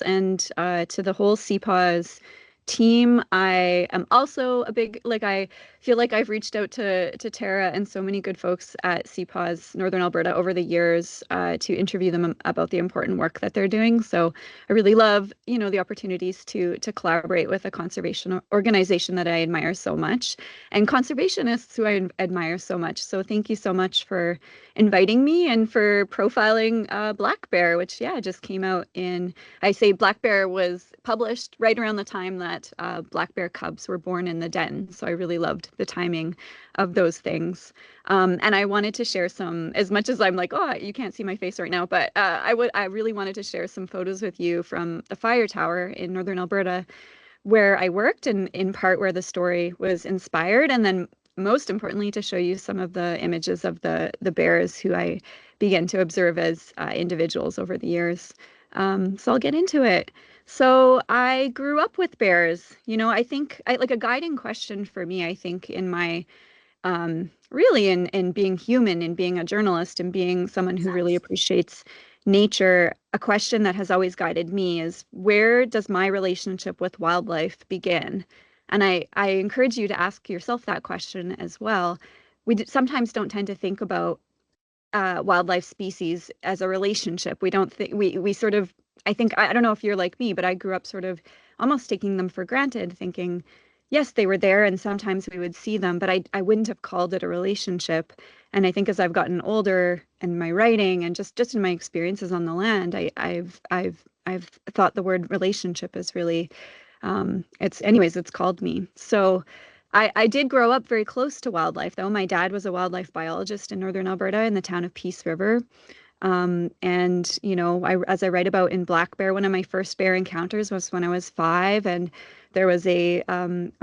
and to the whole CPAWS team. I am also a big, like, I feel like I've reached out to Tara and so many good folks at CPAWS Northern Alberta over the years to interview them about the important work that they're doing. So I really love, the opportunities to collaborate with a conservation organization that I admire so much, and conservationists who I admire so much. So thank you so much for inviting me and for profiling Black Bear, which, yeah, just came out in, I say Black Bear was published right around the time that Black Bear cubs were born in the den. So I really loved the timing of those things. And I wanted to share some, as much as I'm like, oh, you can't see my face right now, but I really wanted to share some photos with you from the fire tower in Northern Alberta where I worked, and in part where the story was inspired, and then most importantly to show you some of the images of the bears who I began to observe as individuals over the years. So I'll get into it. So I grew up with bears. I think like a guiding question for me, I think, in my really in being human and being a journalist and being someone who really appreciates nature, a question that has always guided me is, where does my relationship with wildlife begin? And I encourage you to ask yourself that question as well. We sometimes don't tend to think about wildlife species as a relationship. We don't think we sort of, I don't know if you're like me, but I grew up sort of almost taking them for granted, thinking, yes, they were there and sometimes we would see them, but I wouldn't have called it a relationship. And I think as I've gotten older in my writing and just in my experiences on the land, I've thought the word relationship is really it's called me. So I did grow up very close to wildlife, though. My dad was a wildlife biologist in Northern Alberta in the town of Peace River. And as I write about in Black Bear, one of my first bear encounters was when I was 5, and there was a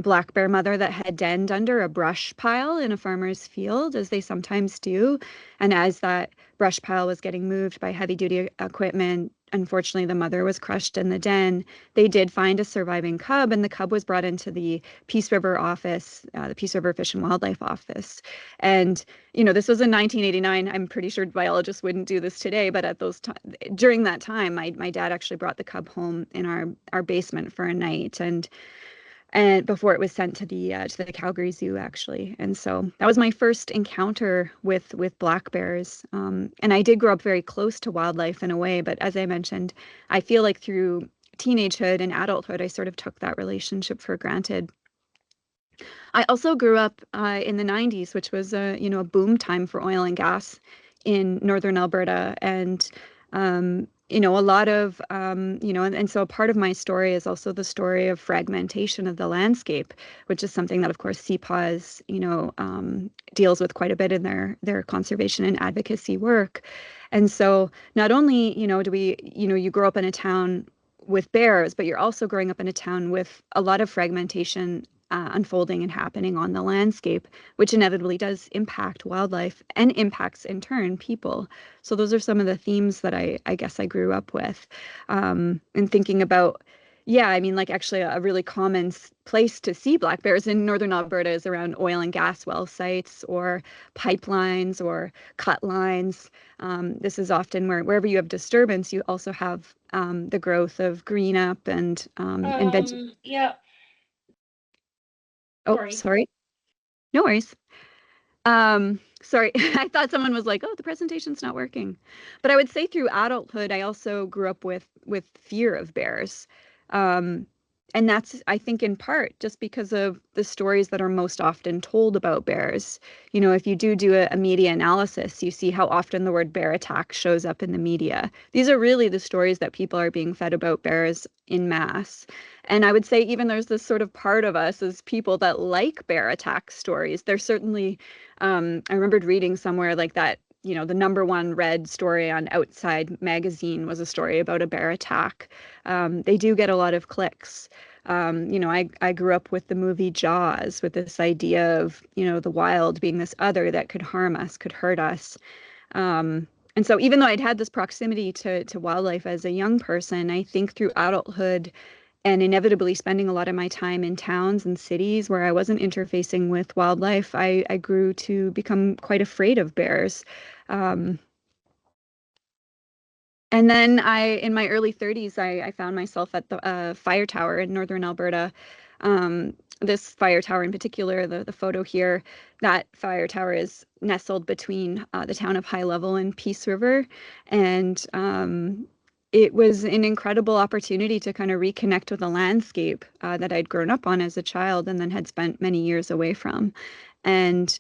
black bear mother that had denned under a brush pile in a farmer's field, as they sometimes do. And as that brush pile was getting moved by heavy duty equipment, unfortunately, the mother was crushed in the den. They did find a surviving cub, and the cub was brought into the Peace River office, the Peace River Fish and Wildlife office. And this was in 1989. I'm pretty sure biologists wouldn't do this today, but during that time, my dad actually brought the cub home in our basement for a night, and before it was sent to the Calgary Zoo, actually. And so that was my first encounter with black bears. And I did grow up very close to wildlife in a way, but as I mentioned, I feel like through teenagehood and adulthood, I sort of took that relationship for granted. I also grew up in the 90s, which was a boom time for oil and gas in Northern Alberta. And a lot of and so a part of my story is also the story of fragmentation of the landscape, which is something that, of course, CPAWS deals with quite a bit in their conservation and advocacy work. And so not only do we you grow up in a town with bears, but you're also growing up in a town with a lot of fragmentation unfolding and happening on the landscape, which inevitably does impact wildlife and impacts in turn people. So those are some of the themes that I guess I grew up with. And thinking about, yeah, I mean, like, actually a really common place to see black bears in Northern Alberta is around oil and gas well sites or pipelines or cut lines. This is often wherever you have disturbance, you also have the growth of green up and Yeah, oh, sorry. sorry. No worries. Sorry, I thought someone was like, "Oh, the presentation's not working." But I would say through adulthood, I also grew up with fear of bears. Um, and that's, I think, in part just because of the stories that are most often told about bears. If you do a media analysis, you see how often the word bear attack shows up in the media. These are really the stories that people are being fed about bears in mass. And I would say even there's this sort of part of us as people that like bear attack stories. There's certainly I remembered reading somewhere like that, the number one read story on Outside magazine was a story about a bear attack. They do get a lot of clicks. I grew up with the movie Jaws, with this idea of, the wild being this other that could harm us, could hurt us. And so even though I'd had this proximity to wildlife as a young person, I think through adulthood and inevitably spending a lot of my time in towns and cities where I wasn't interfacing with wildlife, I grew to become quite afraid of bears. Um, And then in my early 30s, I found myself at the fire tower in Northern Alberta. Um, this fire tower in particular, the photo here, that fire tower is nestled between the town of High Level and Peace River. And it was an incredible opportunity to kind of reconnect with a landscape that I'd grown up on as a child and then had spent many years away from. And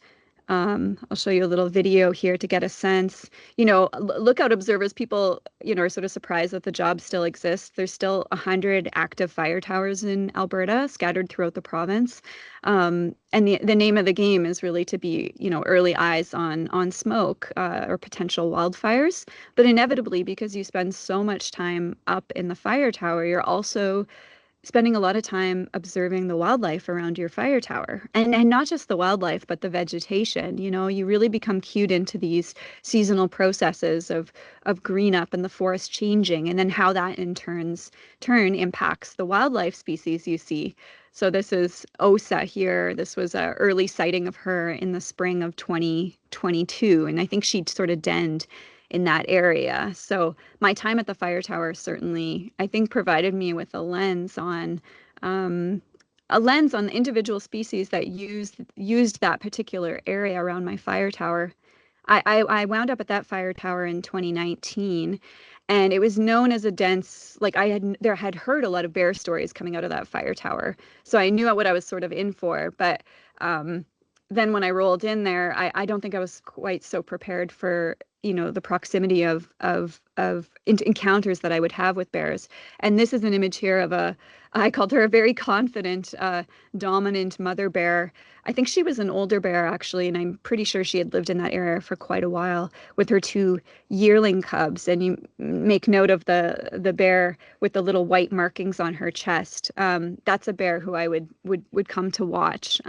I'll show you a little video here to get a sense. Lookout observers, people, are sort of surprised that the job still exists. There's still 100 active fire towers in Alberta, scattered throughout the province. And the name of the game is really to be, early eyes on smoke or potential wildfires. But inevitably, because you spend so much time up in the fire tower, you're also spending a lot of time observing the wildlife around your fire tower, and not just the wildlife but the vegetation. You really become cued into these seasonal processes of green up and the forest changing, and then how that in turn impacts the wildlife species you see. So this is Osa here. This was an early sighting of her in the spring of 2022, and I think she'd sort of denned in that area. So my time at the fire tower certainly, I think, provided me with um, a lens on the individual species that used that particular area around my fire tower. I wound up at that fire tower in 2019, and it was known as a dense, like had heard a lot of bear stories coming out of that fire tower, so I knew what I was sort of in for. But um, then when I rolled in there, I don't think I was quite so prepared for the proximity of encounters that I would have with bears. And this is an image here of I called her a very confident, dominant mother bear. I think she was an older bear actually, and I'm pretty sure she had lived in that area for quite a while with her two yearling cubs. And you make note of the bear with the little white markings on her chest. That's a bear who I would come to watch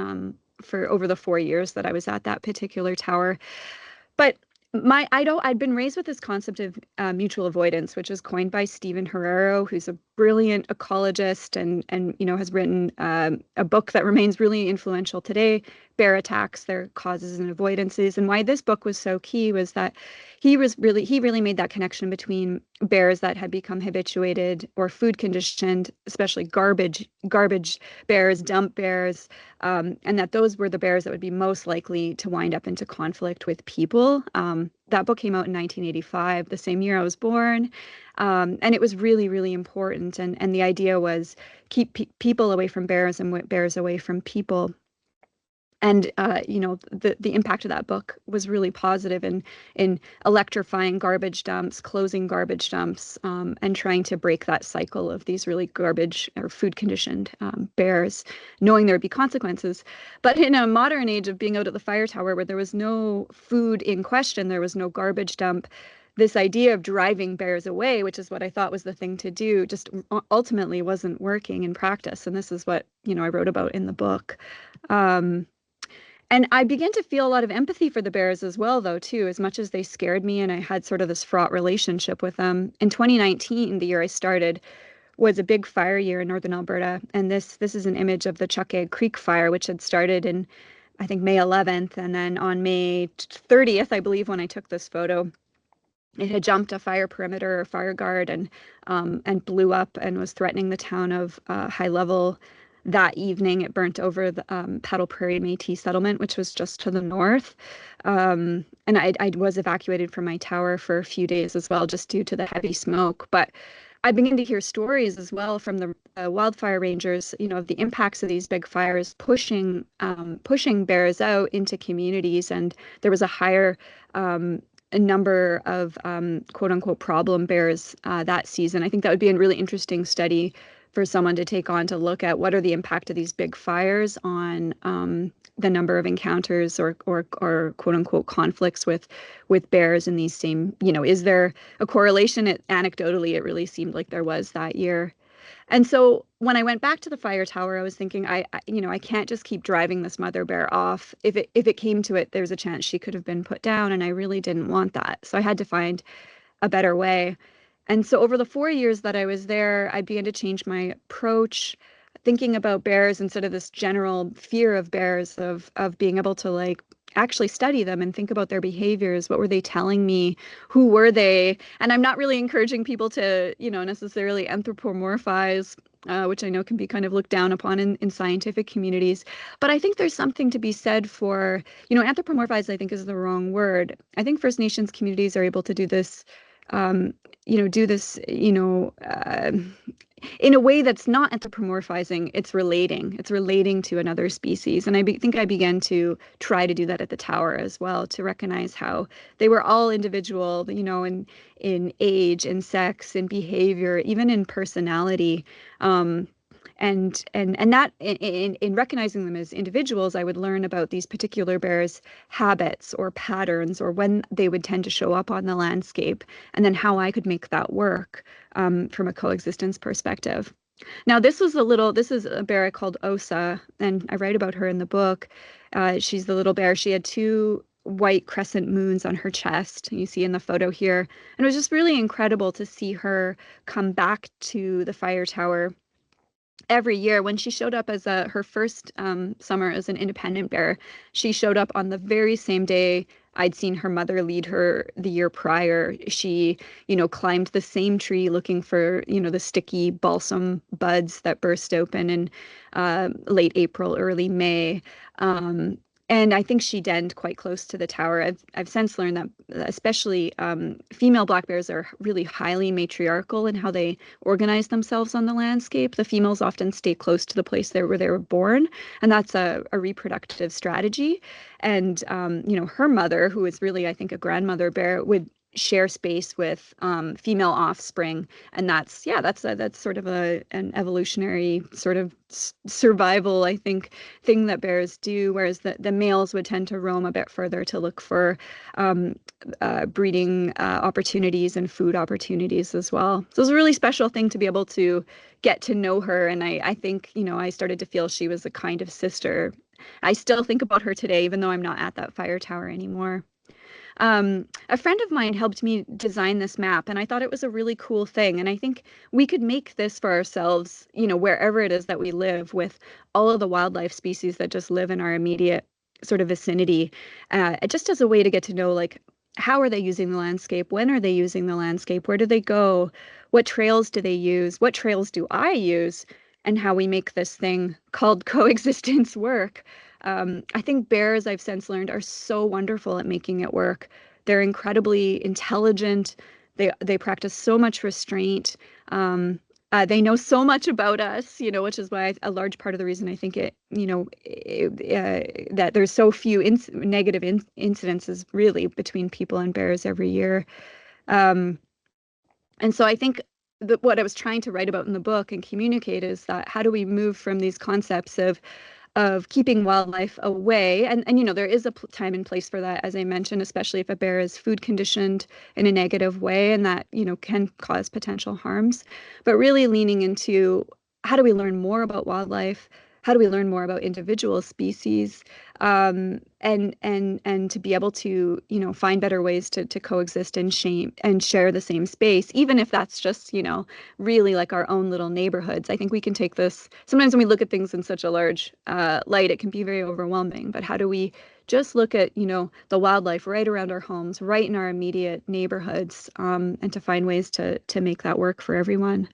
for over the 4 years that I was at that particular tower. But I'd been raised with this concept of mutual avoidance, which is coined by Stephen Herrero, who's a brilliant ecologist and has written a book that remains really influential today, Bear Attacks, Their Causes and Avoidances. And why this book was so key was that he really made that connection between bears that had become habituated or food conditioned, especially garbage bears, dump bears, and that those were the bears that would be most likely to wind up into conflict with people. That book came out in 1985, the same year I was born. And it was really, really important. And the idea was keep people away from bears and bears away from people. And the impact of that book was really positive in electrifying garbage dumps, closing garbage dumps, and trying to break that cycle of these really garbage or food conditioned bears, knowing there would be consequences. But in a modern age of being out at the fire tower where there was no food in question, there was no garbage dump, this idea of driving bears away, which is what I thought was the thing to do, just ultimately wasn't working in practice. And this is what I wrote about in the book. And I began to feel a lot of empathy for the bears as well, though, too, as much as they scared me and I had sort of this fraught relationship with them. In 2019, the year I started, was a big fire year in Northern Alberta. And this is an image of the Chuckegg Creek fire, which had started in, I think, May 11th. And then on May 30th, I believe, when I took this photo, it had jumped a fire perimeter or fire guard and blew up and was threatening the town of High Level. That evening, it burnt over the Paddle Prairie Métis settlement, which was just to the north. And I was evacuated from my tower for a few days as well, just due to the heavy smoke. But I began to hear stories as well from the wildfire rangers, of the impacts of these big fires pushing bears out into communities. And there was a higher a number of quote unquote problem bears that season. I think that would be a really interesting study for someone to take on, to look at what are the impact of these big fires on the number of encounters or quote unquote conflicts with bears in these same, is there a correlation? Anecdotally, it really seemed like there was that year. And so when I went back to the fire tower, I was thinking, I can't just keep driving this mother bear off. If it came to it, there's a chance she could have been put down, and I really didn't want that. So I had to find a better way. And so over the 4 years that I was there, I began to change my approach, thinking about bears instead of this general fear of bears, of being able to actually study them and think about their behaviors. What were they telling me? Who were they? And I'm not really encouraging people to, necessarily anthropomorphize, which I know can be kind of looked down upon in scientific communities. But I think there's something to be said for, anthropomorphize, I think is the wrong word. I think First Nations communities are able to do this, um, do this, in a way that's not anthropomorphizing. It's relating to another species. And think I began to try to do that at the tower as well, to recognize how they were all individual, in age, in sex, in behavior, even in personality. And that in recognizing them as individuals, I would learn about these particular bears' habits or patterns, or when they would tend to show up on the landscape, and then how I could make that work, from a coexistence perspective. Now, this is a bear called Osa, and I write about her in the book. She's the little bear. She had two white crescent moons on her chest, you see in the photo here. And it was just really incredible to see her come back to the fire tower every year. When she showed up as her first summer as an independent bear, she showed up on the very same day I'd seen her mother lead her the year prior. She, climbed the same tree looking for, the sticky balsam buds that burst open in late April, early May. And I think she denned quite close to the tower. I've since learned that especially female black bears are really highly matriarchal in how they organize themselves on the landscape. The females often stay close to the place where they were born, and that's a reproductive strategy. And her mother, who is really, I think, a grandmother bear, would share space with female offspring, and that's sort of an evolutionary sort of survival, I think, thing that bears do, whereas the males would tend to roam a bit further to look for breeding opportunities and food opportunities as well. So it was a really special thing to be able to get to know her, and I think, I started to feel she was a kind of sister. I still think about her today, even though I'm not at that fire tower anymore. A friend of mine helped me design this map, and I thought it was a really cool thing. And I think we could make this for ourselves, wherever it is that we live, with all of the wildlife species that just live in our immediate sort of vicinity, just as a way to get to know, like, how are they using the landscape? When are they using the landscape? Where do they go? What trails do they use? What trails do I use? And how we make this thing called coexistence work. I think bears, I've since learned, are so wonderful at making it work. They're incredibly intelligent. They practice so much restraint. They know so much about us, which is why a large part of the reason I think that there's so few negative incidences really between people and bears every year. And so I think that what I was trying to write about in the book and communicate is that how do we move from these concepts of keeping wildlife away, and there is a time and place for that, as I mentioned, especially if a bear is food conditioned in a negative way, and that can cause potential harms, but really leaning into how do we learn more about wildlife, how do we learn more about individual species, and to be able to find better ways to coexist and share the same space, even if that's just really like our own little neighborhoods. I think we can take this, sometimes when we look at things in such a large light, it can be very overwhelming, but how do we just look at the wildlife right around our homes, right in our immediate neighborhoods, and to find ways to make that work for everyone.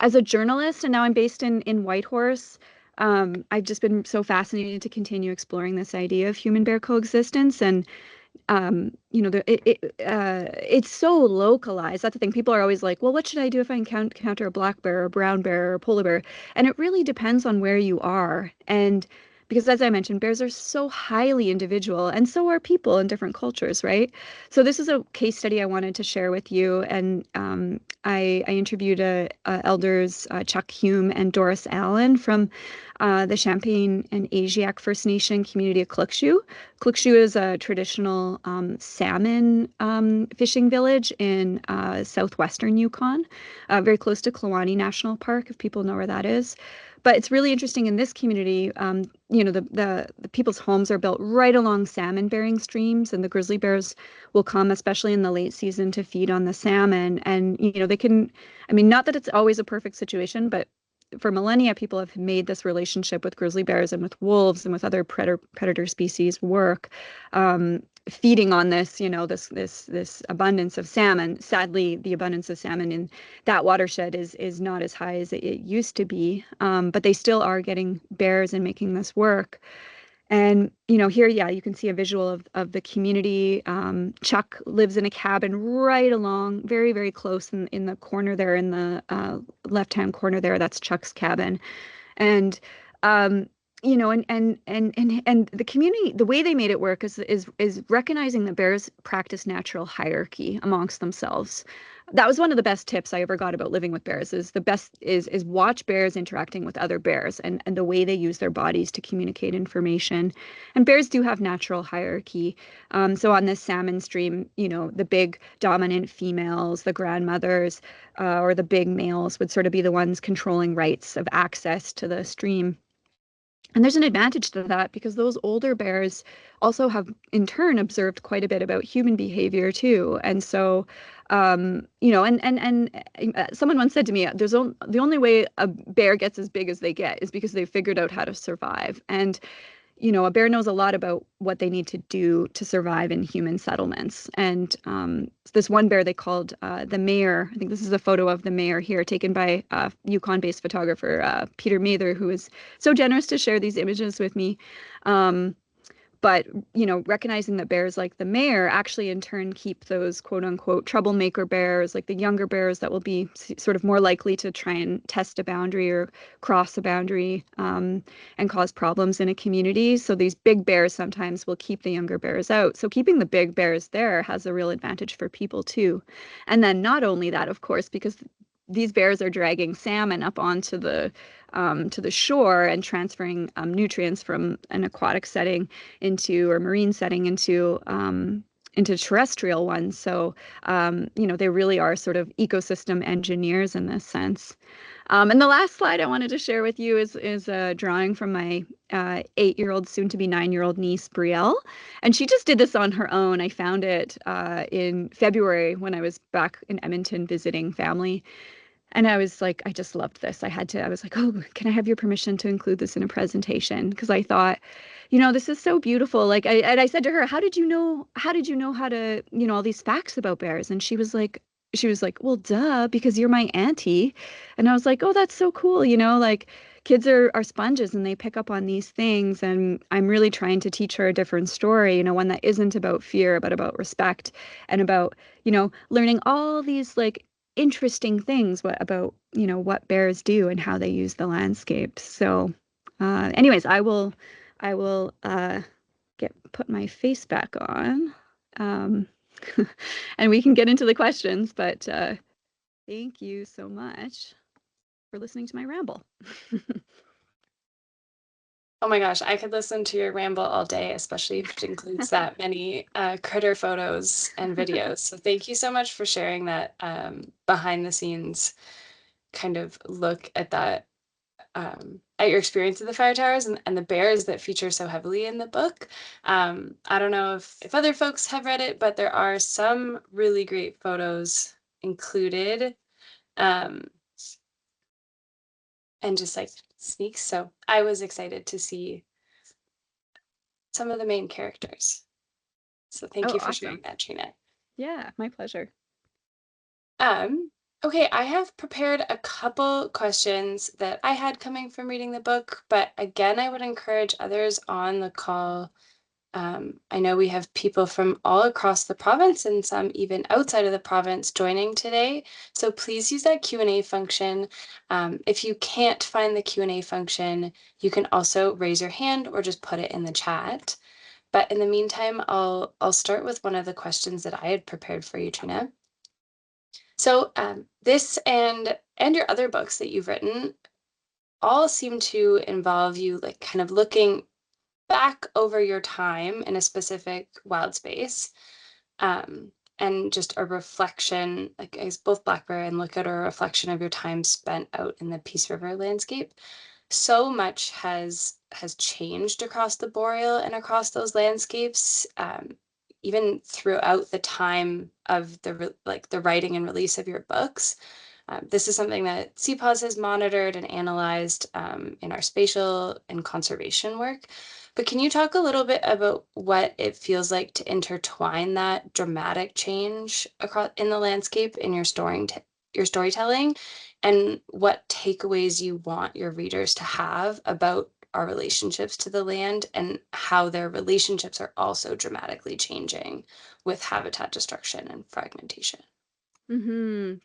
As a journalist, and now I'm based in Whitehorse, I've just been so fascinated to continue exploring this idea of human-bear coexistence. And it's so localized. That's the thing. People are always like, well, what should I do if I encounter a black bear or a brown bear or a polar bear? And it really depends on where you are. And because, as I mentioned, bears are so highly individual, and so are people in different cultures, right? So this is a case study I wanted to share with you. And I interviewed elders Chuck Hume and Doris Allen from the Champagne and Asiac First Nation community of Klukshu. Klukshu is a traditional salmon fishing village in southwestern Yukon, very close to Kluane National Park, if people know where that is. But it's really interesting in this community, the people's homes are built right along salmon-bearing streams, and the grizzly bears will come, especially in the late season, to feed on the salmon. And, they can, not that it's always a perfect situation, but for millennia, people have made this relationship with grizzly bears and with wolves and with other predator species work, feeding on this, this abundance of salmon. Sadly, the abundance of salmon in that watershed is not as high as it used to be, but they still are getting bears and making this work. And, here, yeah, you can see a visual of the community. Chuck lives in a cabin right along, very, very close in the corner there, in the left-hand corner there. That's Chuck's cabin. And um, and the community, the way they made it work is recognizing that bears practice natural hierarchy amongst themselves. That was one of the best tips I ever got about living with bears. Is watch bears interacting with other bears, and the way they use their bodies to communicate information. And bears do have natural hierarchy. So on this salmon stream, the big dominant females, the grandmothers, or the big males would sort of be the ones controlling rights of access to the stream. And there's an advantage to that because those older bears also have, in turn, observed quite a bit about human behavior too. And so, someone once said to me, the only way a bear gets as big as they get is because they've figured out how to survive. And a bear knows a lot about what they need to do to survive in human settlements. And this one bear they called the mayor. I think this is a photo of the mayor here, taken by Yukon-based photographer Peter Mather, who is so generous to share these images with me. But, recognizing that bears like the mayor actually in turn keep those quote unquote troublemaker bears, like the younger bears that will be sort of more likely to try and test a boundary or cross a boundary, and cause problems in a community. So these big bears sometimes will keep the younger bears out. So keeping the big bears there has a real advantage for people too. And then not only that, of course, because these bears are dragging salmon up onto to the shore and transferring nutrients from an aquatic setting or marine setting into terrestrial ones. So, they really are sort of ecosystem engineers in this sense. And the last slide I wanted to share with you is a drawing from my 8-year-old, soon to be 9-year-old niece, Brielle. And she just did this on her own. I found it in February when I was back in Edmonton visiting family. And I was like, I just loved this. I was like, oh, can I have your permission to include this in a presentation? Because I thought, this is so beautiful. And I said to her, how did you know how to, all these facts about bears? And she was like, well, duh, because you're my auntie. And I was like, oh, that's so cool. Like kids are sponges and they pick up on these things. And I'm really trying to teach her a different story, one that isn't about fear, but about respect and about, learning all these like interesting things about what bears do and how they use the landscape. So anyways, I will put my face back on, um, and we can get into the questions, but thank you so much for listening to my ramble. Oh my gosh, I could listen to your ramble all day, especially if it includes that many critter photos and videos. So thank you so much for sharing that behind the scenes kind of look at that, at your experience at the fire towers and the bears that feature so heavily in the book. I don't know if other folks have read it, but there are some really great photos included. And just like sneaks. So I was excited to see some of the main characters. So thank you for sharing that, Trina. Yeah, my pleasure. Okay, I have prepared a couple questions that I had coming from reading the book, but again, I would encourage others on the call. I know we have people from all across the province and some even outside of the province joining today. So please use that Q&A function. If you can't find the Q&A function, you can also raise your hand or just put it in the chat. But in the meantime, I'll start with one of the questions that I had prepared for you, Trina. So this and your other books that you've written all seem to involve you like kind of looking back over your time in a specific wild space, and just a reflection, like as both Blackberry and Lookout are a reflection of your time spent out in the Peace River landscape. So much has changed across the Boreal and across those landscapes, even throughout the time of the writing and release of your books. This is something that CPAWS has monitored and analyzed in our spatial and conservation work. But can you talk a little bit about what it feels like to intertwine that dramatic change across in the landscape in your storytelling, and what takeaways you want your readers to have about our relationships to the land and how their relationships are also dramatically changing with habitat destruction and fragmentation?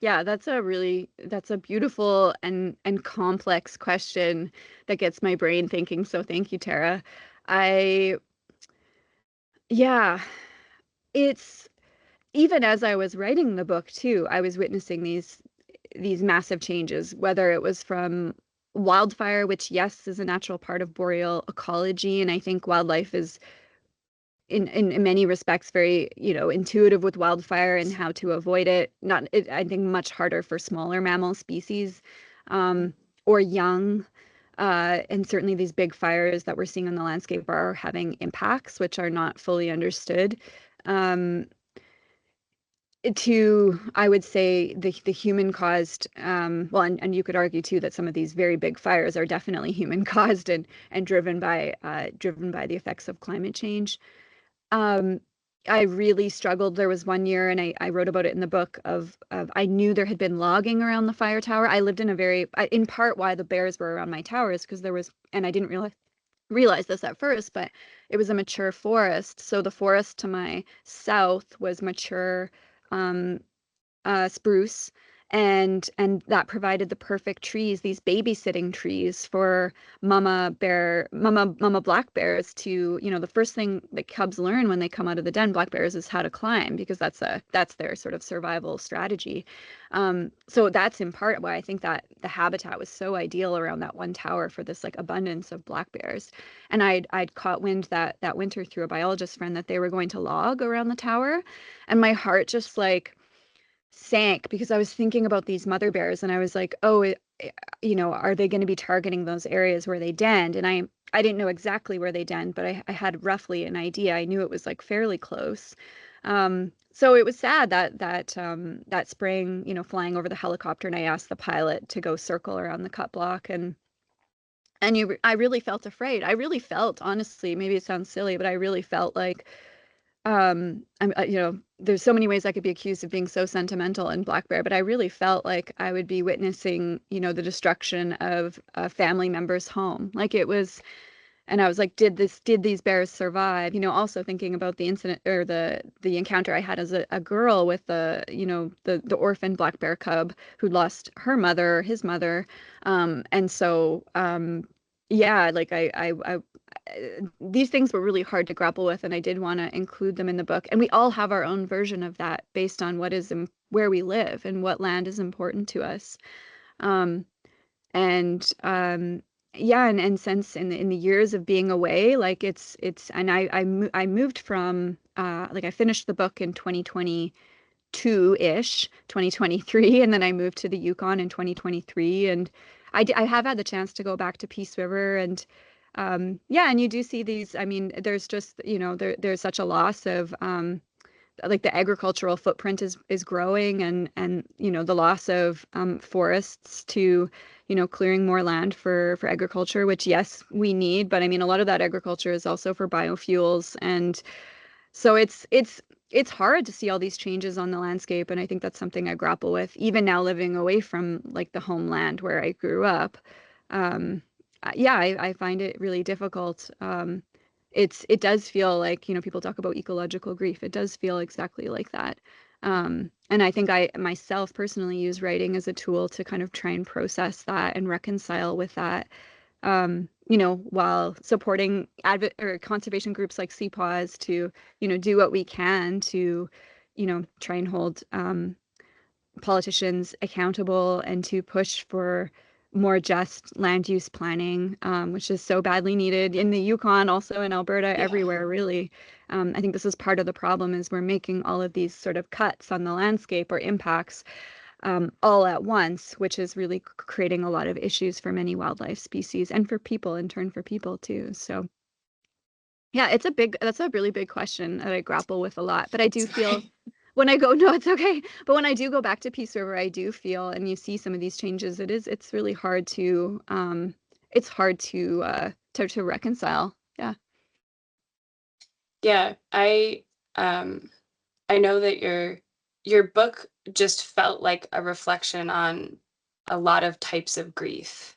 Yeah, that's a beautiful and complex question that gets my brain thinking. So thank you, Tara. I yeah, it's even as I was writing the book too, I was witnessing these massive changes, whether it was from wildfire, which yes is a natural part of boreal ecology, and I think wildlife is in many respects very, intuitive with wildfire and how to avoid it. Not it, I think much harder for smaller mammal species, um, or young. And certainly these big fires that we're seeing on the landscape are having impacts which are not fully understood. Um, I would say the human caused, well, and you could argue too that some of these very big fires are definitely human caused and driven by the effects of climate change. Um, I really struggled. There was one year, and I wrote about it in the book of I knew there had been logging around the fire tower. I lived in a in part why the bears were around my towers because there was, and I didn't realize this at first, but it was a mature forest. So the forest to my south was mature, um, spruce, and that provided the perfect trees, these babysitting trees for mama black bears to, the first thing that cubs learn when they come out of the den, black bears, is how to climb because that's their sort of survival strategy. So that's in part why I think that the habitat was so ideal around that one tower for this like abundance of black bears. And I'd caught wind that winter through a biologist friend that they were going to log around the tower, and my heart just like sank because I was thinking about these mother bears and I was like, oh, are they going to be targeting those areas where they denned? And I didn't know exactly where they denned, but I had roughly an idea. I knew it was like fairly close. So it was sad that spring, flying over the helicopter, and I asked the pilot to go circle around the cut block, I really felt afraid. I really felt, honestly, maybe it sounds silly, but I really felt like, there's so many ways I could be accused of being so sentimental in Black Bear, but I really felt like I would be witnessing, the destruction of a family member's home. Like it was, and I was like, did these bears survive? Also thinking about the incident or the encounter I had as a girl with the orphan black bear cub who lost her mother, his mother. And so, yeah, like these things were really hard to grapple with, and I did want to include them in the book. And we all have our own version of that based on where we live and what land is important to us. Um, and yeah, and since in the years of being away, like and I moved from like I finished the book in 2022-ish, 2023, and then I moved to the Yukon in 2023, and I have had the chance to go back to Peace River, and yeah, and you do see these. I mean, there's just, there's such a loss of like the agricultural footprint is growing, and the loss of forests to, clearing more land for agriculture, which yes we need, but I mean a lot of that agriculture is also for biofuels, and so it's hard to see all these changes on the landscape, and I think that's something I grapple with even now living away from like the homeland where I grew up. Yeah, I find it really difficult. It does feel like, people talk about ecological grief. It does feel exactly like that. And I think I myself personally use writing as a tool to kind of try and process that and reconcile with that. While supporting or conservation groups like CPAWS to, do what we can to, try and hold politicians accountable and to push for more just land use planning, which is so badly needed in the Yukon, also in Alberta, Yeah. everywhere, really. I think this is part of the problem is we're making all of these sort of cuts on the landscape or impacts all at once, which is really creating a lot of issues for many wildlife species and for people, in turn for people too. So yeah, that's a really big question that I grapple with a lot. But I do feel, Sorry. when I go, no, it's okay. But when I do go back to Peace River, I do feel, and you see some of these changes, it's really hard to, it's hard to reconcile. Yeah. Yeah, um I know that your book just felt like a reflection on a lot of types of grief.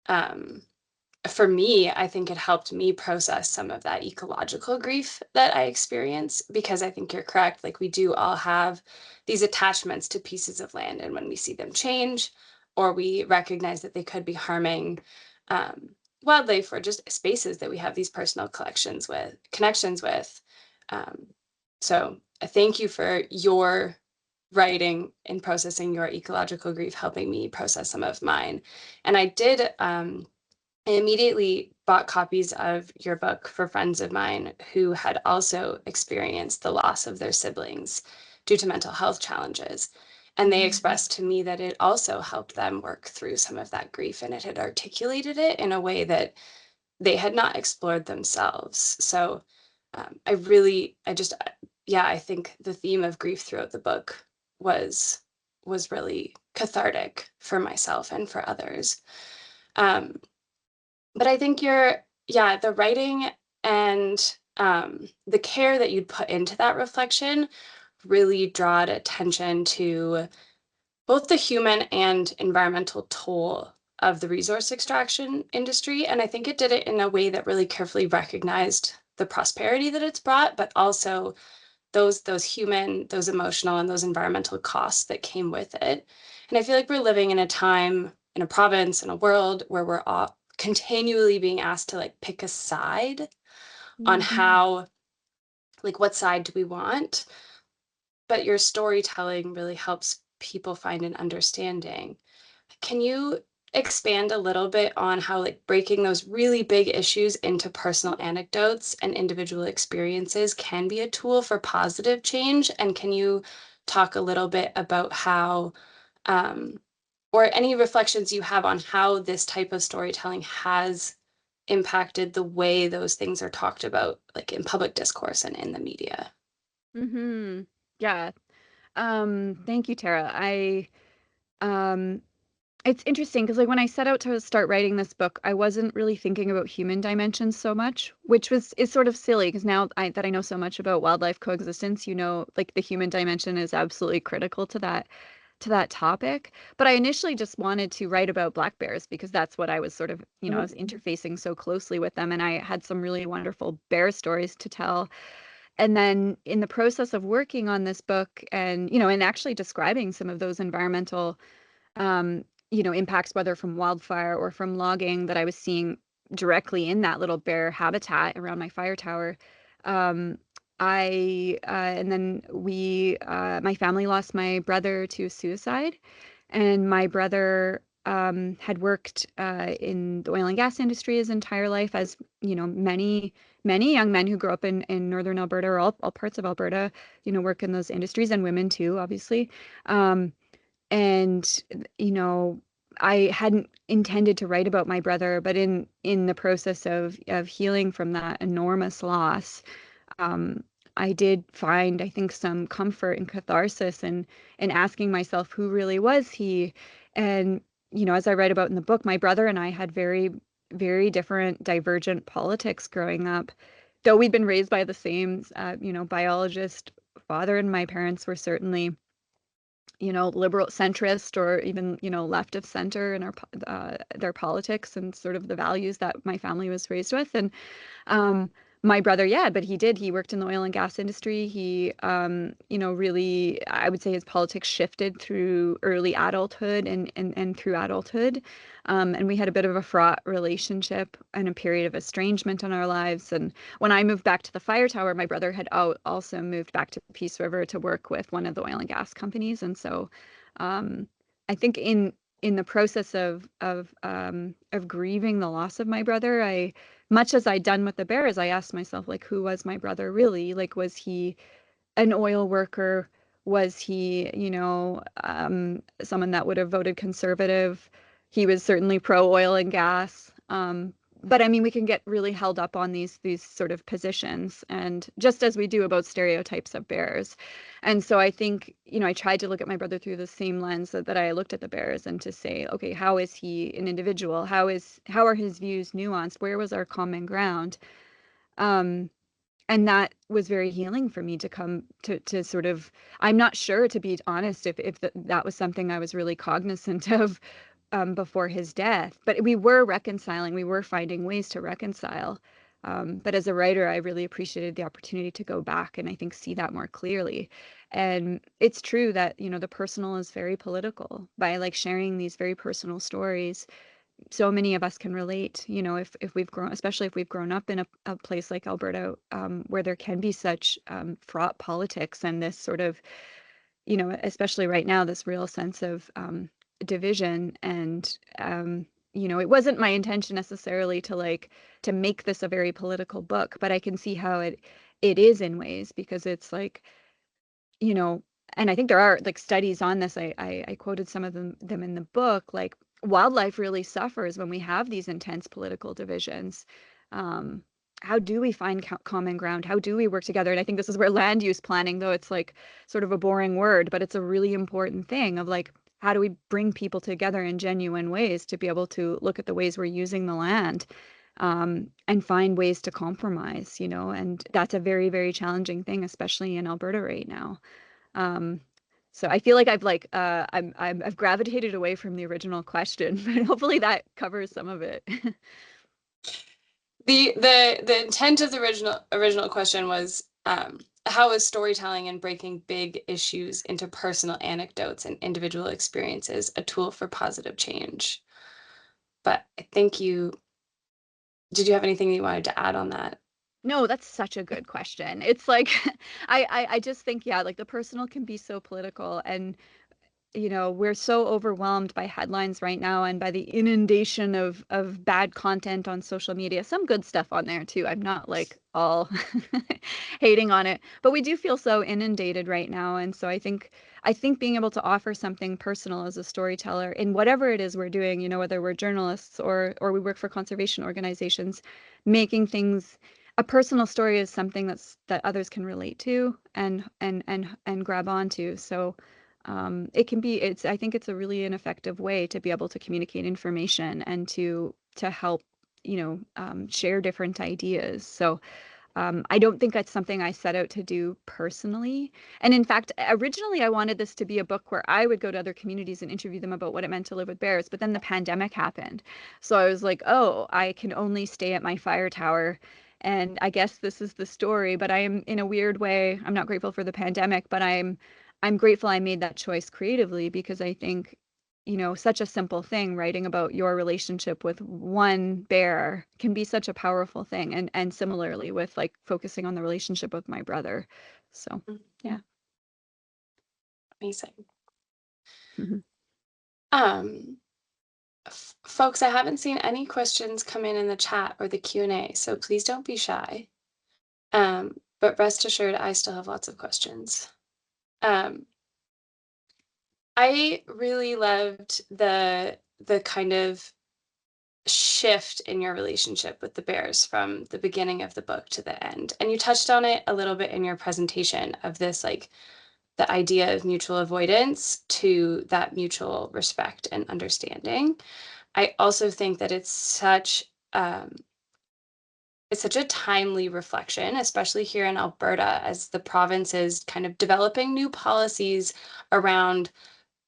Um, for me, I think it helped me process some of that ecological grief that I experience because I think you're correct. Like, we do all have these attachments to pieces of land, and when we see them change, or we recognize that they could be harming um, wildlife or just spaces that we have these personal connections with. Um, so, thank you for your writing and processing your ecological grief, helping me process some of mine. And I did. I immediately bought copies of your book for friends of mine who had also experienced the loss of their siblings due to mental health challenges. And they Mhm. expressed to me that it also helped them work through some of that grief, and it had articulated it in a way that they had not explored themselves. So I just, yeah, I think the theme of grief throughout the book was was really cathartic for myself and for others. Um, but I think yeah, the writing and the care that you'd put into that reflection really drawed attention to both the human and environmental toll of the resource extraction industry. And I think it did it in a way that really carefully recognized the prosperity that it's brought, but also those human, those emotional, and those environmental costs that came with it. And I feel like we're living in a time, in a province, in a world where we're all continually being asked to like pick a side on Mhm. how, like, what side do we want? But your storytelling really helps people find an understanding. Can you expand a little bit on how, like, breaking those really big issues into personal anecdotes and individual experiences can be a tool for positive change? And can you talk a little bit about how, um, or any reflections you have on how this type of storytelling has impacted the way those things are talked about, like in public discourse and in the media? Mhm. Yeah. Thank you, Tara. Um it's interesting because like when I set out to start writing this book, I wasn't really thinking about human dimensions so much, which was is sort of silly because now that I know so much about wildlife coexistence, like the human dimension is absolutely critical to that topic. But I initially just wanted to write about black bears because that's what I was sort of, I was interfacing so closely with them and I had some really wonderful bear stories to tell. And then in the process of working on this book and actually describing some of those environmental um, impacts, whether from wildfire or from logging that I was seeing directly in that little bear habitat around my fire tower. Um, and then my family lost my brother to suicide, and my brother had worked in the oil and gas industry his entire life, as many young men who grow up in northern Alberta or all parts of Alberta, work in those industries, and women too, obviously. Um, and you know I hadn't intended to write about my brother, but in the process of healing from that enormous loss, um, I did find, I think, some comfort and catharsis in asking myself, who really was he? And as I write about in the book, my brother and I had very, very different, divergent politics growing up, though we'd been raised by the same, biologist father, and my parents were certainly liberal centrist or even, left of center in their politics and sort of the values that my family was raised with. And um, my brother, yeah, but he worked in the oil and gas industry. He, really, I would say his politics shifted through early adulthood and through adulthood. And we had a bit of a fraught relationship and a period of estrangement in our lives. And when I moved back to the fire tower, my brother had also moved back to Peace River to work with one of the oil and gas companies. And so, um, I think in the process of grieving the loss of my brother, I much as I'd done with the bears, I asked myself, like, who was my brother really? Like, was he an oil worker? Was he, someone that would have voted conservative? He was certainly pro oil and gas. but I mean, we can get really held up on these sort of positions, and just as we do about stereotypes of bears. And so I think, I tried to look at my brother through the same lens that I looked at the bears, and to say, okay, how is he an individual? How are his views nuanced? Where was our common ground? Um, and that was very healing for me to come to sort of, I'm not sure, to be honest, if that was something I was really cognizant of before his death. But we were reconciling, we were finding ways to reconcile. But as a writer, I really appreciated the opportunity to go back and I think see that more clearly. And it's true that, the personal is very political. By like sharing these very personal stories, so many of us can relate, if we've grown, especially if we've grown up in a place like Alberta, where there can be such fraught politics and this sort of, especially right now, this real sense of division. And it wasn't my intention necessarily to make this a very political book, but I can see how it is in ways, because it's like, you know, and I think there are like studies on this. I quoted some of them in the book. Like, wildlife really suffers when we have these intense political divisions. Um, how do we find common ground? How do we work together? And I think this is where land use planning, though it's like sort of a boring word, but it's a really important thing of like, how do we bring people together in genuine ways to be able to look at the ways we're using the land, and find ways to compromise, and that's a very, very challenging thing, especially in Alberta right now. Um, so I feel like I've gravitated away from the original question, but hopefully that covers some of it. The intent of the original question was, how is storytelling and breaking big issues into personal anecdotes and individual experiences a tool for positive change? But I think did you have anything you wanted to add on that? No, that's such a good question. It's like I just think, yeah, like the personal can be so political, and we're so overwhelmed by headlines right now and by the inundation of bad content on social media. Some good stuff on there too. I'm not like all hating on it, but we do feel so inundated right now. And so I think being able to offer something personal as a storyteller in whatever it is we're doing, whether we're journalists or we work for conservation organizations, making things a personal story is something that others can relate to and grab onto. So I think it's a really an effective way to be able to communicate information and to help, share different ideas. So I don't think that's something I set out to do personally. And in fact, originally I wanted this to be a book where I would go to other communities and interview them about what it meant to live with bears. But then the pandemic happened. So I was like, oh, I can only stay at my fire tower. And I guess this is the story. But I am, in a weird way, I'm not grateful for the pandemic, but I'm grateful I made that choice creatively, because I think, such a simple thing, writing about your relationship with one bear, can be such a powerful thing. And similarly with like focusing on the relationship with my brother. So, yeah. Amazing. Mhm. Um, Folks, I haven't seen any questions come in the chat or the Q&A, so please don't be shy. But rest assured, I still have lots of questions. Um, I really loved the kind of shift in your relationship with the bears from the beginning of the book to the end. And you touched on it a little bit in your presentation of this, like the idea of mutual avoidance to that mutual respect and understanding. I also think that it's such a timely reflection, especially here in Alberta, as the province is kind of developing new policies around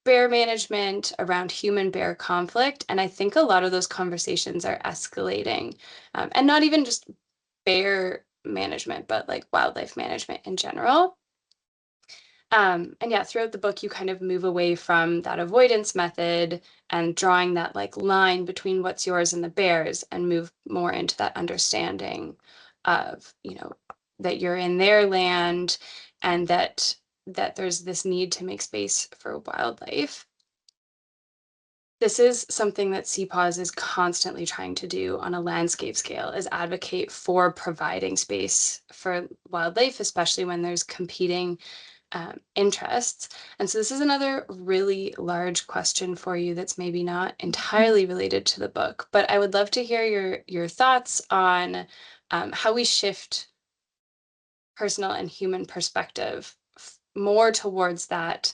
bear management, around human bear conflict. And I think a lot of those conversations are escalating, and not even just bear management, but like wildlife management in general. And yeah, throughout the book, you kind of move away from that avoidance method and drawing that like line between what's yours and the bears, and move more into that understanding of, that you're in their land, and that there's this need to make space for wildlife. This is something that CPAWS is constantly trying to do on a landscape scale, is advocate for providing space for wildlife, especially when there's competing interests. And so this is another really large question for you that's maybe not entirely related to the book, but I would love to hear your thoughts on how we shift personal and human perspective more towards that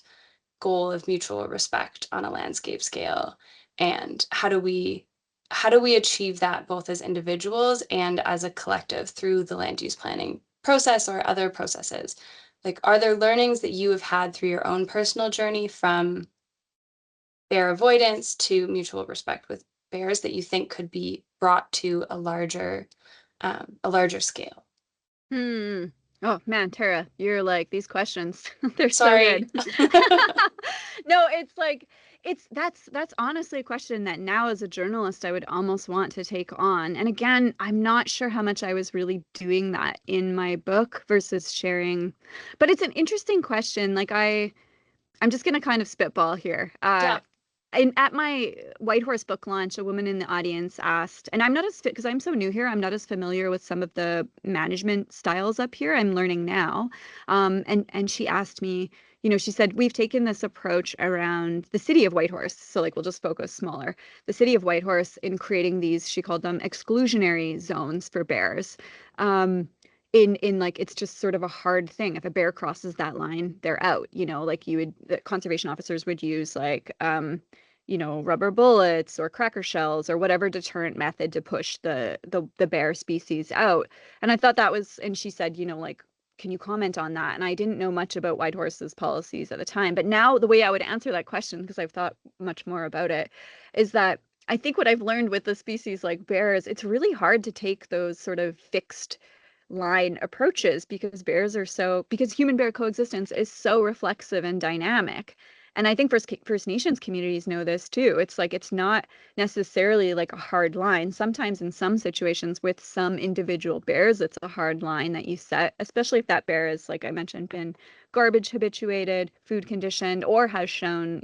goal of mutual respect on a landscape scale, and how do we achieve that both as individuals and as a collective through the land use planning process or other processes. Like, are there learnings that you have had through your own personal journey from bear avoidance to mutual respect with bears that you think could be brought to a larger scale? Hmm. Oh man, Tara, you're like these questions. They're so Sorry. good. No, it's like that's honestly a question that now as a journalist I would almost want to take on. And again, I'm not sure how much I was really doing that in my book versus sharing. But it's an interesting question. I'm just gonna kind of spitball here. Yeah. At my White Horse book launch, a woman in the audience asked, and I'm not as fit because I'm so new here, I'm not as familiar with some of the management styles up here. I'm learning now. And she asked me, she said, we've taken this approach around the city of Whitehorse. So like we'll just focus smaller. The city of Whitehorse in creating these, she called them exclusionary zones for bears. Um, in like it's just sort of a hard thing. If a bear crosses that line, they're out. Like the conservation officers would use like rubber bullets or cracker shells or whatever deterrent method to push the bear species out. And I thought that was, and she said, like, can you comment on that? And I didn't know much about Whitehorse's policies at the time, but now the way I would answer that question, because I've thought much more about it, is that I think what I've learned with the species like bears, it's really hard to take those sort of fixed line approaches because human bear coexistence is so reflexive and dynamic. And I think First Nations communities know this too. It's like it's not necessarily like a hard line. Sometimes in some situations with some individual bears, it's a hard line that you set, especially if that bear is, like I mentioned, been garbage habituated, food conditioned, or has shown,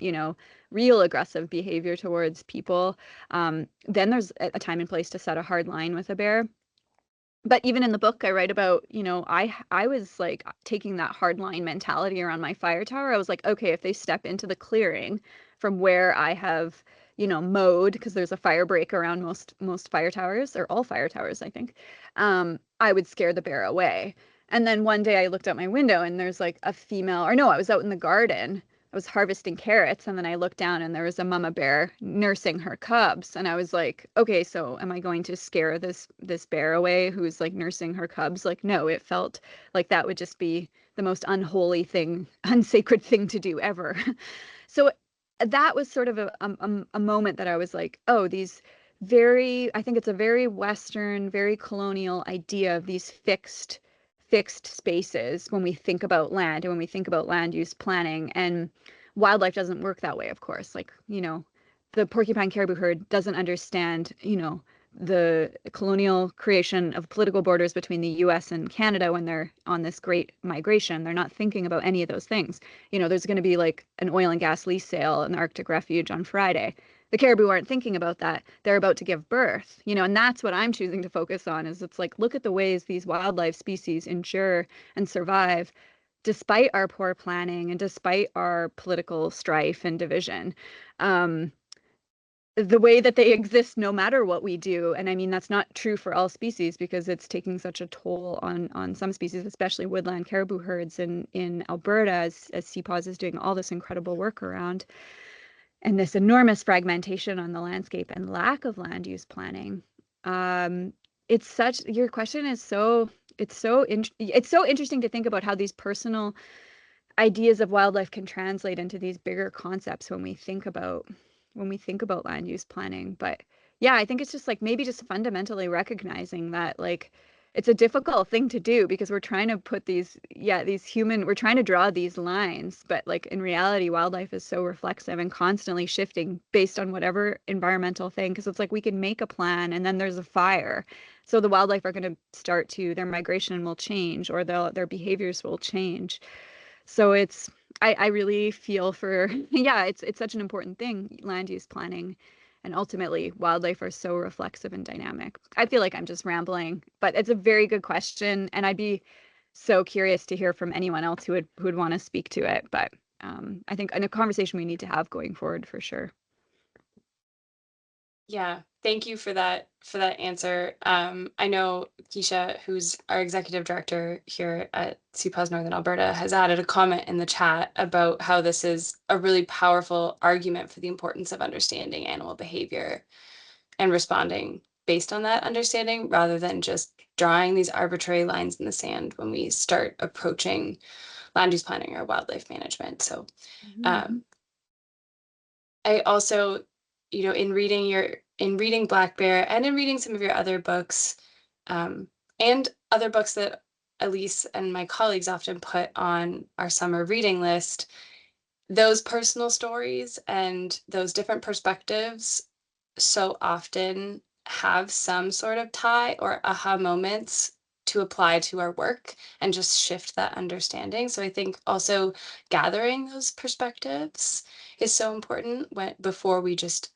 real aggressive behavior towards people. Then there's a time and place to set a hard line with a bear. But even in the book I write about, I was like taking that hardline mentality around my fire tower. I was like, okay, if they step into the clearing from where I have, mowed, because there's a fire break around most fire towers, or all fire towers, I think, I would scare the bear away. And then one day I looked out my window and there's like a female, or no, I was out in the garden. I was harvesting carrots and then I looked down and there was a mama bear nursing her cubs, and I was like, okay, so am I going to scare this bear away who's like nursing her cubs? Like, no, it felt like that would just be the most unholy thing, unsacred thing to do ever. So that was sort of a moment that I was like, oh, I think it's a very Western, very colonial idea of these fixed spaces when we think about land and when we think about land use planning. And wildlife doesn't work that way, of course. Like, the porcupine caribou herd doesn't understand, the colonial creation of political borders between the US and Canada when they're on this great migration. They're not thinking about any of those things. There's going to be like an oil and gas lease sale in the Arctic Refuge on Friday. The caribou aren't thinking about that. They're about to give birth, and that's what I'm choosing to focus on. Is it's like, look at the ways these wildlife species endure and survive despite our poor planning and despite our political strife and division. Um, the way that they exist no matter what we do. And I mean, that's not true for all species because it's taking such a toll on some species, especially woodland caribou herds in Alberta, as CPAWS is doing all this incredible work around, and this enormous fragmentation on the landscape and lack of land use planning. Um, your question is it's so interesting to think about how these personal ideas of wildlife can translate into these bigger concepts when we think about land use planning. But yeah, I think it's just like maybe just fundamentally recognizing that like it's a difficult thing to do because we're trying to put we're trying to draw these lines, but like in reality, wildlife is so reflexive and constantly shifting based on whatever environmental thing. Because it's like we can make a plan and then there's a fire. So the wildlife are going to their migration will change or their behaviors will change. So I really feel for, yeah, it's such an important thing, land use planning. And ultimately, wildlife are so reflexive and dynamic. I feel like I'm just rambling, but it's a very good question. And so curious to hear from anyone else who would want to speak to it. But I think in a conversation we need to have going forward for sure. Yeah, thank you for that answer. I know Keisha, who's our executive director here at CPAWS Northern Alberta, has added a comment in the chat about how this is a really powerful argument for the importance of understanding animal behavior and responding based on that understanding rather than just drawing these arbitrary lines in the sand when we start approaching land use planning or wildlife management. So um, I also, in reading Black Bear and in reading some of your other books, and other books that Elise and my colleagues often put on our summer reading list, those personal stories and those different perspectives so often have some sort of tie or aha moments to apply to our work and just shift that understanding. So I think also gathering those perspectives is so important before we just,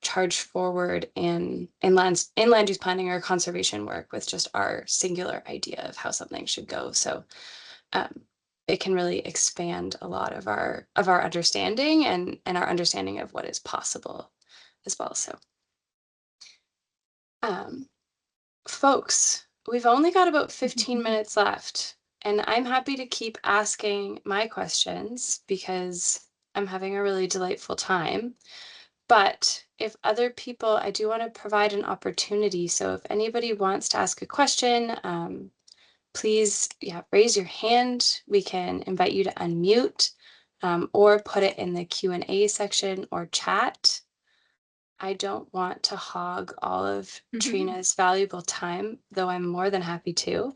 charge forward in land use planning or conservation work with just our singular idea of how something should go. So um, it can really expand a lot of our understanding and our understanding of what is possible as well. So um, folks, we've only got about 15 minutes left, and I'm happy to keep asking my questions because I'm having a really delightful time. But if other people, I do want to provide an opportunity. So if anybody wants to ask a question, please, yeah, raise your hand. We can invite you to unmute, or put it in the Q&A section or chat. I don't want to hog all of Trina's valuable time, though I'm more than happy to.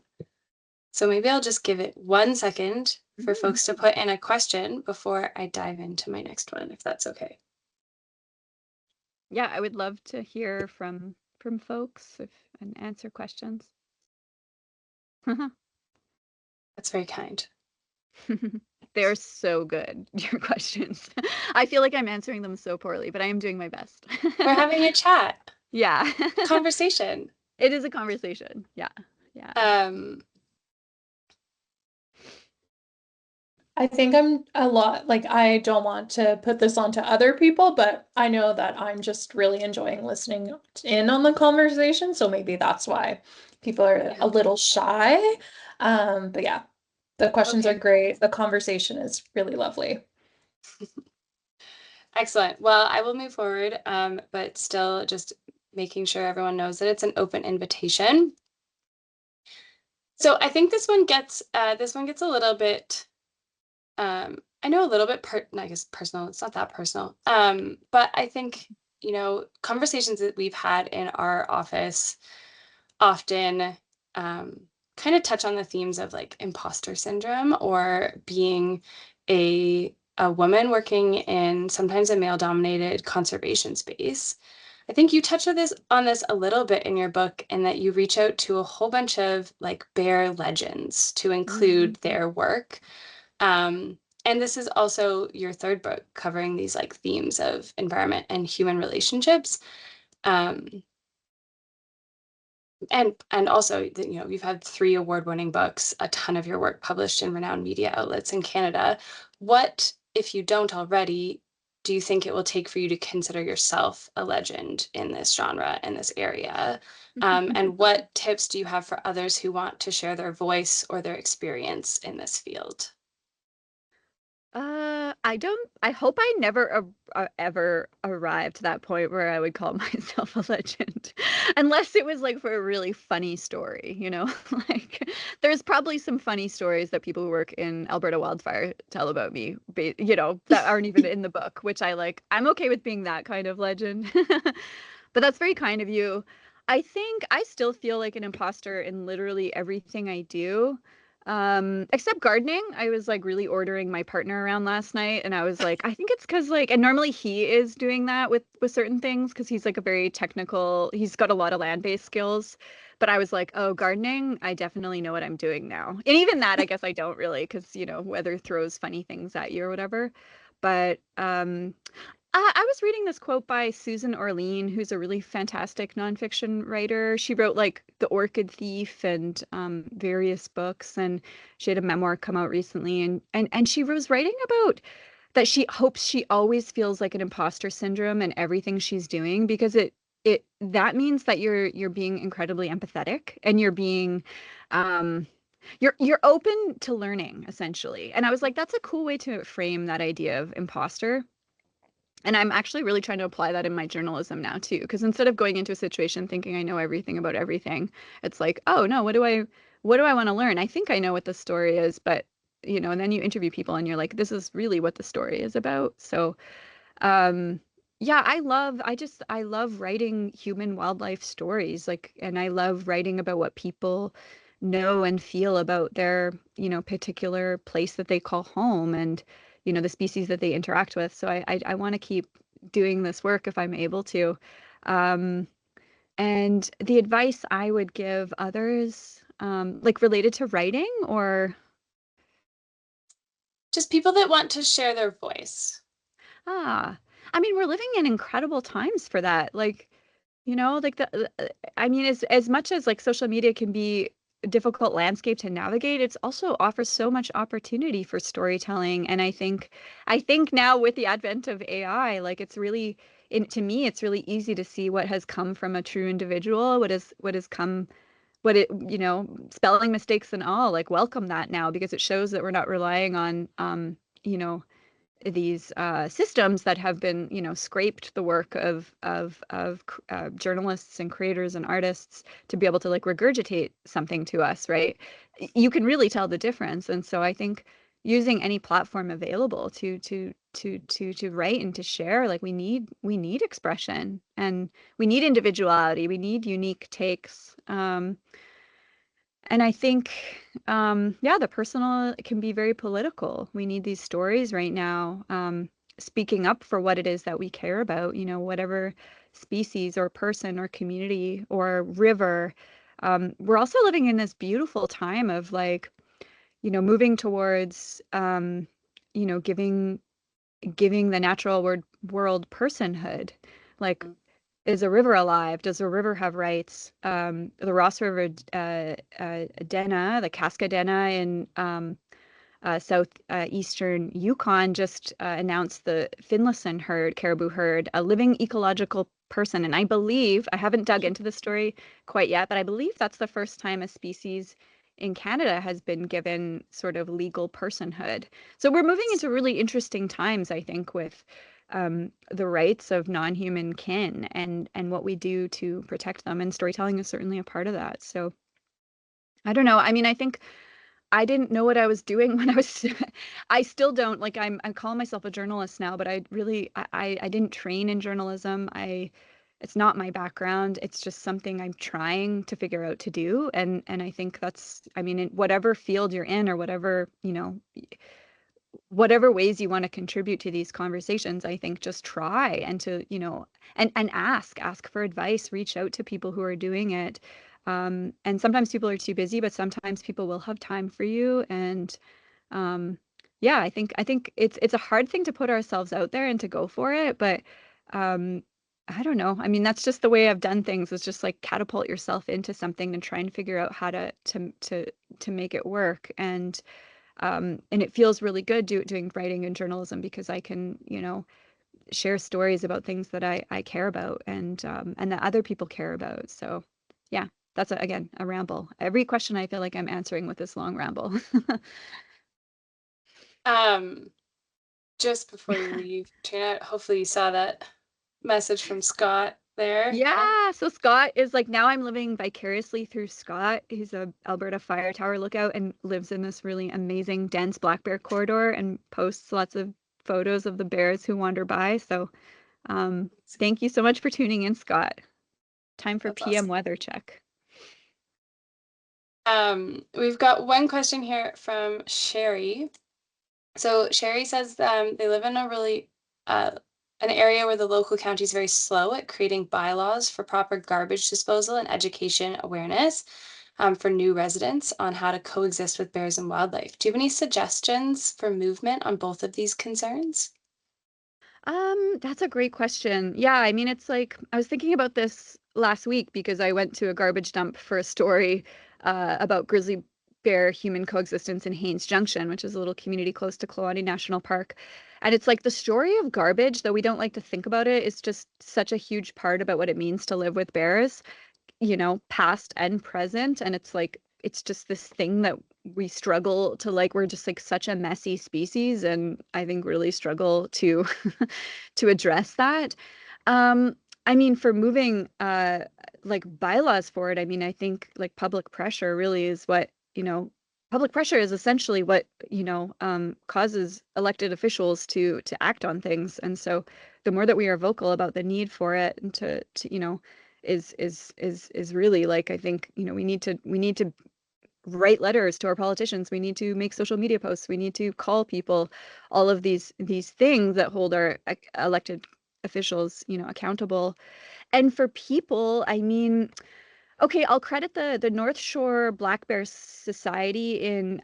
So maybe I'll just give it 1 second for folks to put in a question before I dive into my next one, if that's okay. Yeah, I would love to hear from folks and answer questions. That's very kind. They're so good, your questions. I feel like I'm answering them so poorly, but I am doing my best. We're having a chat, Yeah. conversation. It is a conversation. Yeah. Yeah. Um, I think I'm a lot like I don't want to put this onto other people, but I know that I'm just really enjoying listening in on the conversation. So maybe that's why people are a little shy. But yeah, the questions are great. The conversation is really lovely. Excellent. Well, I will move forward, but still just making sure everyone knows that it's an open invitation. So I think this one gets a little bit, I know a little bit I guess personal. It's not that personal. But I think, conversations that we've had in our office often kind of touch on the themes of like imposter syndrome or being a woman working in sometimes a male dominated conservation space. I think you touched on this a little bit in your book, in that you reach out to a whole bunch of like bear legends to include their work. And this is also your third book covering these like themes of environment and human relationships. Um, and also, you've had 3 award-winning books, a ton of your work published in renowned media outlets in Canada. What, if you don't already, do you think it will take for you to consider yourself a legend in this genre, in this area? And what tips do you have for others who want to share their voice or their experience in this field? I hope I never ever arrived to that point where I would call myself a legend. Unless it was like for a really funny story, you know? Like there's probably some funny stories that people who work in Alberta wildfire tell about me, that aren't even in the book, which I'm okay with being that kind of legend. But that's very kind of you. I think I still feel like an imposter in literally everything I do. Except gardening. I was like really ordering my partner around last night, and I was like, I think it's because and normally he is doing that with certain things because he's like a very technical, he's got a lot of land-based skills. But I was like, oh, gardening, I definitely know what I'm doing now. And even that, I guess I don't really, because weather throws funny things at you or whatever. But I was reading this quote by Susan Orlean, who's a really fantastic nonfiction writer. She wrote like The Orchid Thief and various books, and she had a memoir come out recently, and she was writing about that she hopes she always feels like an imposter syndrome in everything she's doing because it that means that you're being incredibly empathetic and you're being um you're open to learning essentially. And I was like, that's a cool way to frame that idea of imposter. And I'm actually really trying to apply that in my journalism now too, because instead of going into a situation thinking I know everything about everything, it's like, oh no, what do I want to learn? I think I know what the story is, but and then you interview people and you're like, this is really what the story is about. So, um, yeah, I love writing human wildlife stories, like, and I love writing about what people know and feel about their, particular place that they call home and, the species that they interact with. So I want to keep doing this work if I'm able to. Um, and the advice I would give others, like related to writing or Just people that want to share their voice. Ah, I mean, we're living in incredible times for that. Like, like I mean, as much as like social media can be a difficult landscape to navigate, it's also offers so much opportunity for storytelling. And I think now with the advent of AI, like to me, it's really easy to see what has come from a true individual, what has come, spelling mistakes and all, like welcome that now because it shows that we're not relying on, you know, these systems that have been, scraped the work of journalists and creators and artists to be able to like regurgitate something to us, right? You can really tell the difference, and so I think using any platform available to write and to share, like we need expression and we need individuality, we need unique takes. And I think, yeah, the personal can be very political. We need these stories right now, speaking up for what it is that we care about, whatever species or person or community or river. We're also living in this beautiful time of like, moving towards, giving the natural world personhood. Like, is a river alive? Does a river have rights? The Ross River Denna, the Cascadena in southeastern Yukon just announced the Finlayson herd, caribou herd, a living ecological person. And I believe, I haven't dug into the story quite yet, but I believe that's the first time a species in Canada has been given sort of legal personhood. So we're moving into really interesting times, I think, with the rights of non-human kin and what we do to protect them. And storytelling is certainly a part of that. So I don't know. I mean, I think I didn't know what I was doing when I was I still don't. Like I'm calling myself a journalist now, but I didn't train in journalism. It's not my background. It's just something I'm trying to figure out to do. And I think that's, I mean, in whatever field you're in or whatever, whatever ways you want to contribute to these conversations, I think just try and to, and ask for advice, reach out to people who are doing it. And sometimes people are too busy, but sometimes people will have time for you. And um, yeah, I think it's a hard thing to put ourselves out there and to go for it, but um, I don't know. I mean, that's just the way I've done things, is just like catapult yourself into something and try and figure out how to make it work. And it feels really good doing writing and journalism because I can, share stories about things that I care about and that other people care about. So yeah, that's again a ramble. Every question I feel like I'm answering with this long ramble. Um, just before you leave, Trina, hopefully you saw that message from Scott there. Yeah, so Scott is like, now I'm living vicariously through Scott. He's a Alberta fire tower lookout and lives in this really amazing dense black bear corridor and posts lots of photos of the bears who wander by. So thank you so much for tuning in, Scott. Time for That's PM awesome. weather check. We've got one question here from Sherry. So Sherry says they live in a really an area where the local county is very slow at creating bylaws for proper garbage disposal and education awareness for new residents on how to coexist with bears and wildlife. Do you have any suggestions for movement on both of these concerns? That's a great question. Yeah, I mean, it's like I was thinking about this last week because I went to a garbage dump for a story about grizzly bear human coexistence in Haines Junction, which is a little community close to Kluane National Park. And it's like the story of garbage, though we don't like to think about it, is just such a huge part about what it means to live with bears, past and present. And it's like, it's just this thing that we struggle to like, we're just like such a messy species. And I think really struggle to, to address that. Um, I mean, for moving, like bylaws forward, I mean, I think like public pressure really is what, public pressure is essentially what, causes elected officials to act on things. And so the more that we are vocal about the need for it and is really like I think we need to write letters to our politicians. We need to make social media posts. We need to call people, all of these things that hold our elected officials accountable. And for people, I mean, okay, I'll credit the North Shore Black Bear Society in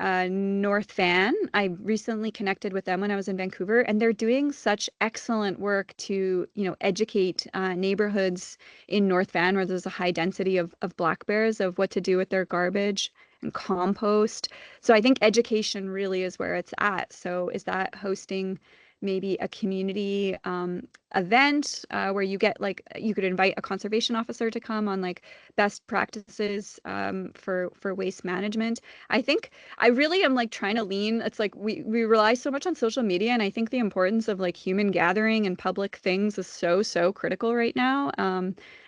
North Van. I recently connected with them when I was in Vancouver, and they're doing such excellent work to, educate neighborhoods in North Van where there's a high density of black bears of what to do with their garbage and compost. So I think education really is where it's at. So is that hosting maybe a community event where you could invite a conservation officer to come on like best practices for waste management. I think I really am like trying to lean. It's like we rely so much on social media, and I think the importance of like human gathering and public things is so critical right now.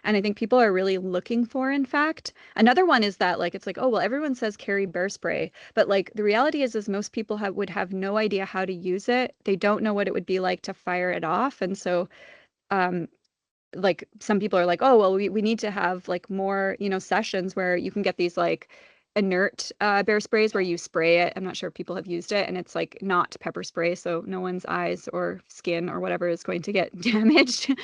And I think people are really looking for, in fact. Another one is that like it's like, oh well, everyone says carry bear spray, but like the reality is most people would have no idea how to use it. They don't know what it would be like to fire it off, and so um like some people are like, oh, well, we need to have like more, sessions where you can get these like inert bear sprays where you spray it. I'm not sure if people have used it, and it's like not pepper spray, so no one's eyes or skin or whatever is going to get damaged.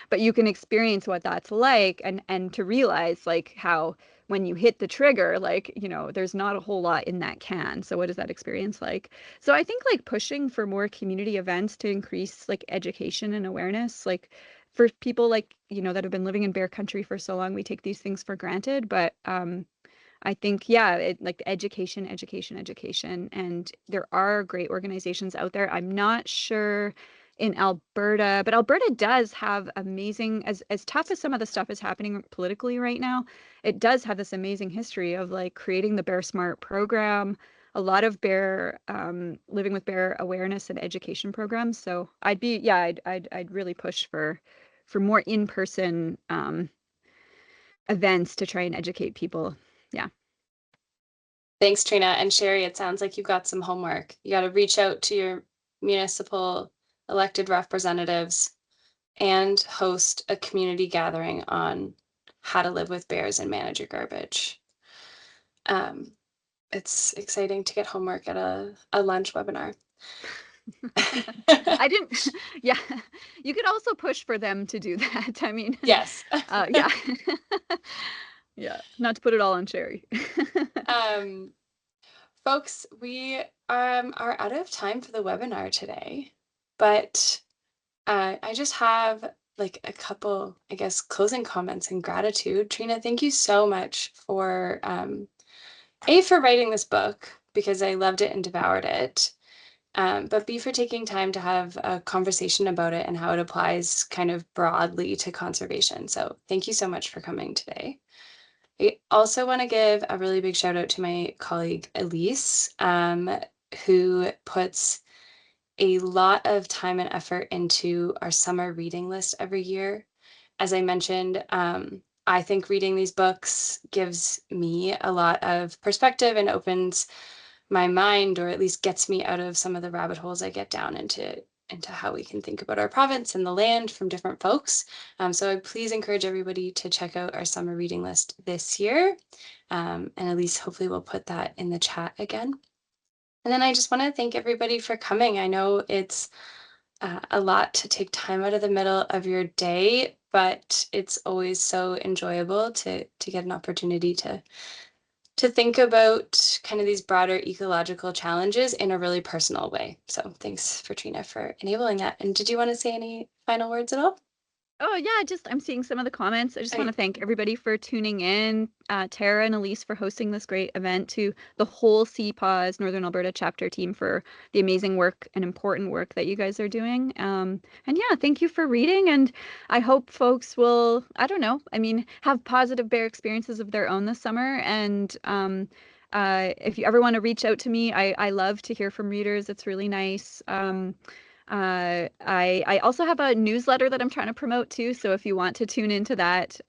But you can experience what that's like and to realize like how when you hit the trigger, like, there's not a whole lot in that can. So what is that experience like? So I think like pushing for more community events to increase like education and awareness, like for people like that have been living in bear country for so long, we take these things for granted. But I think yeah, like education, and there are great organizations out there. I'm not sure in Alberta, but Alberta does have amazing, as tough as some of the stuff is happening politically right now, it does have this amazing history of like creating the Bear Smart program, a lot of bear living with bear awareness and education programs. So I'd really push for more in-person events to try and educate people. Yeah. Thanks, Trina. And Sherry, it sounds like you've got some homework. You got to reach out to your municipal elected representatives and host a community gathering on how to live with bears and manage your garbage. It's exciting to get homework at a lunch webinar. I didn't, yeah. You could also push for them to do that. I mean, yes. Yeah. Yeah. Not to put it all on Sherry. Folks, we are out of time for the webinar today, but I just have like a couple, I guess, closing comments and gratitude. Trina, thank you so much for for writing this book because I loved it and devoured it. But B, for taking time to have a conversation about it and how it applies kind of broadly to conservation. So thank you so much for coming today. I also want to give a really big shout out to my colleague Elise, who puts a lot of time and effort into our summer reading list every year. As I mentioned, I think reading these books gives me a lot of perspective and opens my mind, or at least gets me out of some of the rabbit holes I get down into how we can think about our province and the land from different folks. So I please encourage everybody to check out our summer reading list this year. And at least hopefully we'll put that in the chat again. And then I just want to thank everybody for coming. I know it's a lot to take time out of the middle of your day, but it's always so enjoyable to get an opportunity to to think about kind of these broader ecological challenges in a really personal way. So thanks for Trina for enabling that. And did you want to say any final words at all? Oh yeah, just I'm seeing some of the comments. I just want Okay. to thank everybody for tuning in, Tara and Elise for hosting this great event, to the whole CPAWS Northern Alberta chapter team for the amazing work and important work that you guys are doing. And yeah, thank you for reading, and I hope folks will, I don't know, I mean, have positive bear experiences of their own this summer. And if you ever want to reach out to me, I love to hear from readers. It's really nice. I also have a newsletter that I'm trying to promote too. So if you want to tune into that,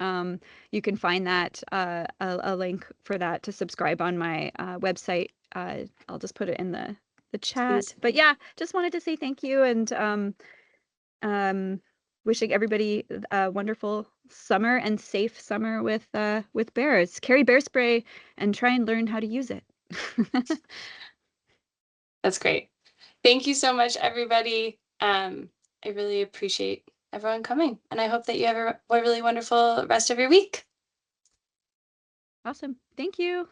you can find that a link for that to subscribe on my website. I'll just put it in the chat. But yeah, just wanted to say thank you, and wishing everybody a wonderful summer and safe summer with bears. Carry bear spray and try and learn how to use it. That's great. Thank you so much, everybody. I really appreciate everyone coming, and I hope that you have a really wonderful rest of your week. Awesome. Thank you.